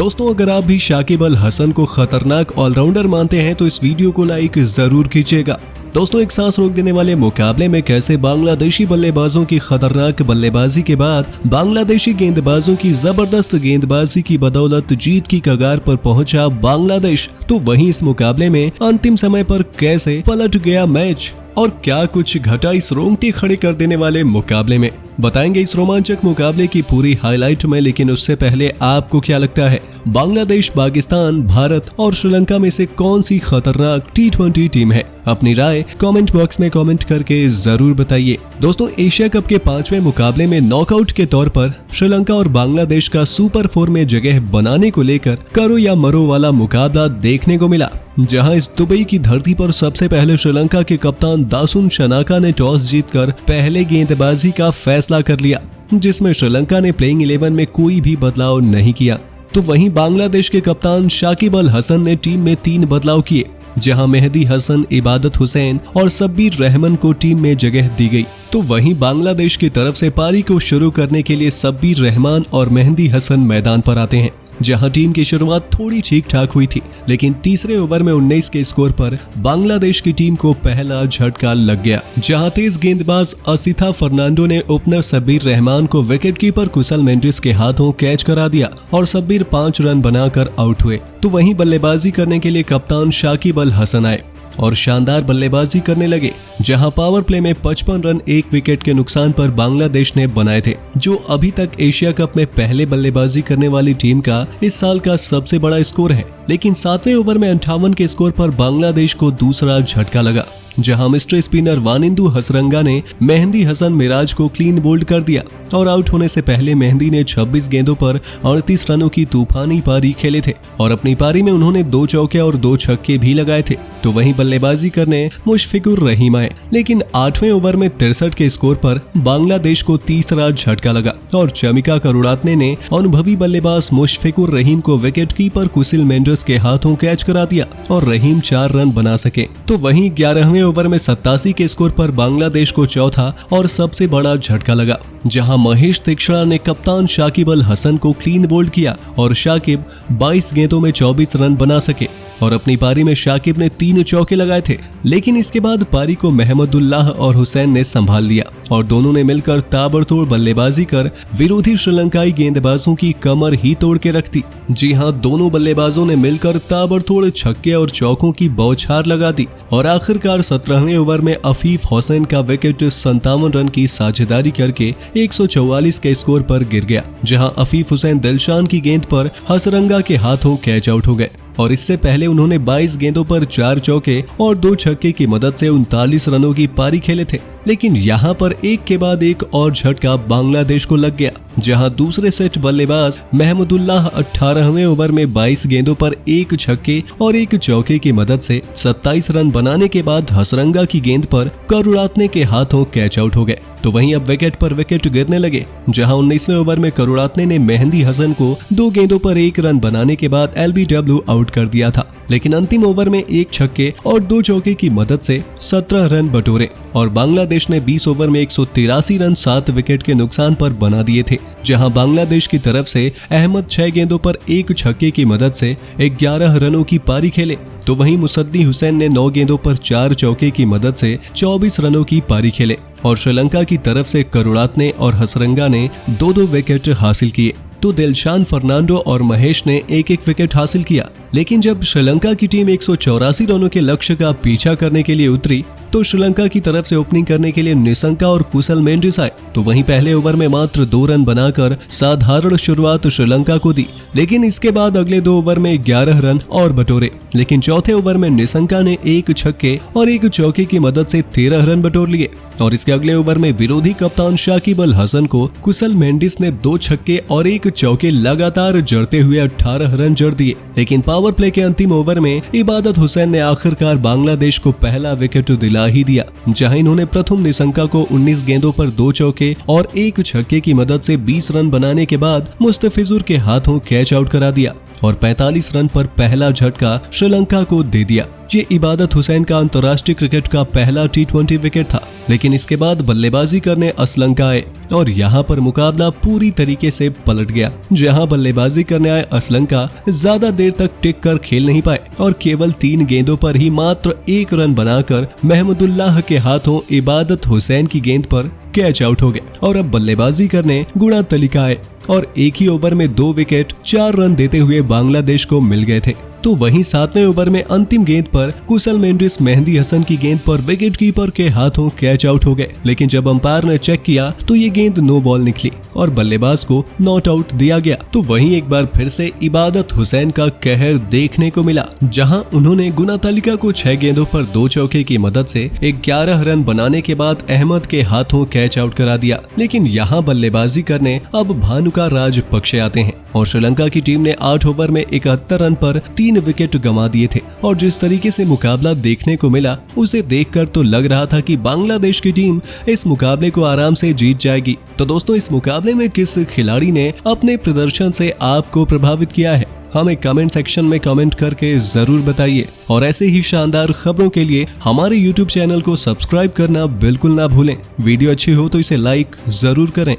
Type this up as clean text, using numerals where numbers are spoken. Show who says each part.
Speaker 1: दोस्तों, अगर आप भी शाकिब अल हसन को खतरनाक ऑलराउंडर मानते हैं तो इस वीडियो को लाइक जरूर कीजिएगा। दोस्तों, एक सांस रोक देने वाले मुकाबले में कैसे बांग्लादेशी बल्लेबाजों की खतरनाक बल्लेबाजी के बाद बांग्लादेशी गेंदबाजों की जबरदस्त गेंदबाजी की बदौलत जीत की कगार पर पहुंचा बांग्लादेश, तो वहीं इस मुकाबले में अंतिम समय पर कैसे पलट गया मैच और क्या कुछ घटा इस रोंगटे खड़े कर देने वाले मुकाबले में, बताएंगे इस रोमांचक मुकाबले की पूरी हाईलाइट में। लेकिन उससे पहले आपको क्या लगता है, बांग्लादेश, पाकिस्तान, भारत और श्रीलंका में से कौन सी खतरनाक T20 टीम है? अपनी राय कमेंट बॉक्स में कमेंट करके जरूर बताइए। दोस्तों, एशिया कप के 5वें मुकाबले में नॉकआउट के तौर पर श्रीलंका और बांग्लादेश का सुपर 4 में जगह बनाने को लेकर करो या मरो वाला मुकाबला देखने को मिला, जहां इस दुबई की धरती पर सबसे पहले श्रीलंका के कप्तान दासुन शनाका ने टॉस जीतकर पहले गेंदबाजी का फैसला कर लिया, जिसमें श्रीलंका ने प्लेइंग 11 में कोई भी बदलाव नहीं किया। तो वहीं बांग्लादेश के कप्तान शाकिब अल हसन ने टीम में 3 बदलाव किए, जहां मेहदी हसन, इबादत हुसैन और शब्बीर रहमान को टीम में जगह दी गई। तो वहीं बांग्लादेश की तरफ से पारी को शुरू करने के लिए शब्बीर रहमान और मेहदी हसन मैदान पर आते हैं, जहां टीम की शुरुआत थोड़ी ठीक ठाक हुई थी, लेकिन तीसरे ओवर में 19 के स्कोर पर बांग्लादेश की टीम को पहला झटका लग गया, जहां तेज गेंदबाज असिथा फर्नांडो ने ओपनर शब्बीर रहमान को विकेटकीपर कुशल मेंडिस के हाथों कैच करा दिया और शब्बीर 5 रन बनाकर आउट हुए। तो वहीं बल्लेबाजी करने के लिए कप्तान शाकिब अल हसन आए और शानदार बल्लेबाजी करने लगे, जहां पावर प्ले में 55 रन 1 विकेट के नुकसान पर बांग्लादेश ने बनाए थे, जो अभी तक एशिया कप में पहले बल्लेबाजी करने वाली टीम का इस साल का सबसे बड़ा स्कोर है। लेकिन 7वें ओवर में 58 के स्कोर पर बांग्लादेश को दूसरा झटका लगा, जहां मिस्टर स्पिनर वानिंदु हसरंगा ने मेहदी हसन मिराज को क्लीन बोल्ड कर दिया और आउट होने से पहले मेहदी ने 26 गेंदों पर 38 रनों की तूफानी पारी खेले थे और अपनी पारी में उन्होंने 2 चौके और 2 छक्के भी लगाए थे। तो वहीं बल्लेबाजी करने मुशफिकुर रहीम आए, लेकिन 8वें ओवर में 63 के स्कोर पर बांग्लादेश को तीसरा झटका लगा और चमिका करुणारत्ने ने अनुभवी बल्लेबाज मुशफिकुर रहीम को विकेटकीपर कुशल मेंडिस के हाथों कैच करा दिया और रहीम 4 रन बना सके। तो वहीं 11वें ओवर में 87 के स्कोर पर बांग्लादेश को चौथा और सबसे बड़ा झटका लगा, जहां महेश तीक्षणा ने कप्तान शाकिब अल हसन को क्लीन बोल्ड किया और शाकिब 22 गेंदों में 24 रन बना सके और अपनी पारी में शाकिब ने 3 चौके लगाए थे। लेकिन इसके बाद पारी को महमदुल्लाह और हुसैन ने संभाल लिया और दोनों ने मिलकर ताबड़तोड़ बल्लेबाजी कर विरोधी श्रीलंकाई गेंदबाजों की कमर ही तोड़ के रख दी। जी हां, दोनों बल्लेबाजों ने मिलकर ताबड़तोड़ छक्के और चौकों की बौछार लगा दी और आखिरकार 17वें ओवर में अफीफ हुसैन का विकेट 57 रन की साझेदारी करके 144 के स्कोर पर गिर गया, जहां अफीफ हुसैन दिलशान की गेंद पर हसरंगा के हाथों कैच आउट हो गए और इससे पहले उन्होंने 22 गेंदों पर 4 चौके और 2 छक्के की मदद से 39 रनों की पारी खेले थे। लेकिन यहाँ पर एक के बाद एक और झटका बांग्लादेश को लग गया, जहां दूसरे सेट बल्लेबाज महमदुल्लाह 18वें ओवर में 22 गेंदों पर 1 छक्के और 1 चौके की मदद से 27 रन बनाने के बाद हसरंगा की गेंद पर करुणारत्ने के हाथों कैच आउट हो गए। तो वहीं अब विकेट पर विकेट गिरने लगे, जहां 19वें ओवर में करुणारत्ने ने मेहदी हसन को 2 गेंदों पर 1 रन बनाने के बाद LBW आउट कर दिया था। लेकिन अंतिम ओवर में 1 छक्के और 2 चौके की मदद से 17 रन बटोरे और बांग्लादेश ने 20 ओवर में 183 रन 7 विकेट के नुकसान पर बना दिए थे, जहां बांग्लादेश की तरफ से अहमद 6 गेंदों पर 1 छक्के की मदद से 11 रनों की पारी खेले। तो वहीं मुसद्दी हुसैन ने 9 गेंदों पर 4 चौके की मदद से 24 रनों की पारी खेले और श्रीलंका की तरफ से करुणारत्ने और हसरंगा ने 2-2 विकेट हासिल किए। तो दिलशान, फर्नांडो और महेश ने 1-1 विकेट हासिल किया। लेकिन जब श्रीलंका की टीम 184 रनों के लक्ष्य का पीछा करने के लिए उतरी, तो श्रीलंका की तरफ से ओपनिंग करने के लिए निशंका और कुशल मेंडिस आए। तो वहीं पहले ओवर में मात्र 2 रन बनाकर साधारण शुरुआत श्रीलंका को दी, लेकिन इसके बाद अगले 2 ओवर में 11 रन और बटोरे। लेकिन चौथे ओवर में निशंका ने 1 छक्के और 1 चौके की मदद से 13 रन बटोर लिए और इसके अगले ओवर में विरोधी कप्तान शाकिब अल हसन को कुशल मेंडिस ने 2 छक्के और 1 चौके लगातार जड़ते हुए 18 रन जड़ दिए। लेकिन पावर प्ले के अंतिम ओवर में इबादत हुसैन ने आखिरकार बांग्लादेश को पहला विकेट दिला ही दिया, जहां इन्होंने प्रथम निशंका को 19 गेंदों पर 2 चौके और 1 छक्के की मदद से 20 रन बनाने के बाद मुस्तफिजुर के हाथों कैच आउट करा दिया और 45 रन पर पहला झटका श्रीलंका को दे दिया। ये इबादत हुसैन का अंतर्राष्ट्रीय क्रिकेट का पहला T20 विकेट था, लेकिन इसके बाद बल्लेबाजी करने असलंका आए और यहाँ पर मुकाबला पूरी तरीके से पलट गया। जहाँ बल्लेबाजी करने आए असलंका ज्यादा देर तक टिक कर खेल नहीं पाए और केवल 3 गेंदों पर ही मात्र 1 रन बनाकर महमूदुल्लाह के हाथों इबादत हुसैन की गेंद पर कैच आउट हो गए और अब बल्लेबाजी करने गुणातलिका आए और एक ही ओवर में 2 विकेट 4 रन देते हुए बांग्लादेश को मिल गए थे। तो वहीं 7वें ओवर में अंतिम गेंद पर कुशल मेंडिस मेहंदी हसन की गेंद पर विकेट कीपर के हाथों कैच आउट हो गए, लेकिन जब अंपायर ने चेक किया तो ये गेंद नो बॉल निकली और बल्लेबाज को नॉट आउट दिया गया। तो वहीं एक बार फिर से इबादत हुसैन का कहर देखने को मिला, जहां उन्होंने गुणातलिका को 6 गेंदों पर 2 चौके की मदद से 11 रन बनाने के बाद अहमद के हाथों कैच आउट करा दिया। लेकिन यहाँ बल्लेबाजी करने अब भानुका राजपक्षे आते हैं और श्रीलंका की टीम ने 8 ओवर में 71 रन पर 3 विकेट गंवा दिए थे और जिस तरीके से मुकाबला देखने को मिला उसे देखकर तो लग रहा था कि बांग्लादेश की टीम इस मुकाबले को आराम से जीत जाएगी। तो दोस्तों, इस मुकाबले में किस खिलाड़ी ने अपने प्रदर्शन से आपको प्रभावित किया है, हमें कमेंट सेक्शन में कमेंट करके जरूर बताइए और ऐसे ही शानदार खबरों के लिए हमारे YouTube चैनल को सब्सक्राइब करना बिल्कुल ना भूलें। वीडियो अच्छी हो तो इसे लाइक जरूर करें।